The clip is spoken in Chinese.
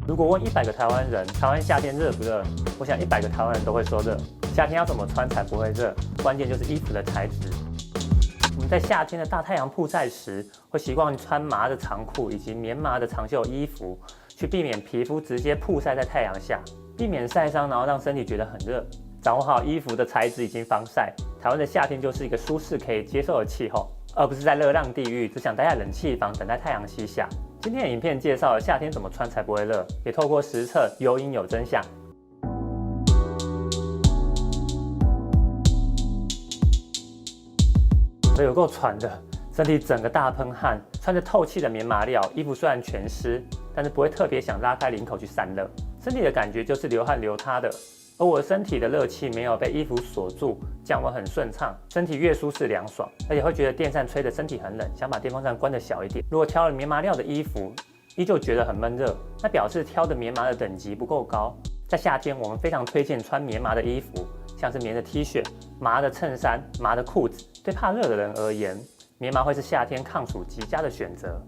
如果问100个台湾人，台湾夏天热不热？我想100个台湾人都会说热。夏天要怎么穿才不会热？关键就是衣服的材质。我们在夏天的大太阳曝晒时，会习惯穿麻的长裤以及棉麻的长袖衣服，去避免皮肤直接曝晒在太阳下，避免晒伤，然后让身体觉得很热。掌握好衣服的材质以及防晒，台湾的夏天就是一个舒适可以接受的气候，而不是在热浪地狱，只想待在冷气房等待太阳西下。今天的影片介绍了夏天怎么穿才不会热，也透过实测有影有真相。我有够喘的，身体整个大喷汗，穿着透气的棉麻料，衣服虽然全湿，但是不会特别想拉开领口去散热，身体的感觉就是流汗流塌的。而我的身体的热气没有被衣服锁住，降温很顺畅，身体越舒适凉爽，而且会觉得电扇吹得身体很冷，想把电风扇关得小一点。如果挑了棉麻料的衣服，依旧觉得很闷热，那表示挑的棉麻的等级不够高。在夏天，我们非常推荐穿棉麻的衣服，像是棉的 T 恤、麻的衬衫、麻的裤子。对怕热的人而言，棉麻会是夏天抗暑极佳的选择。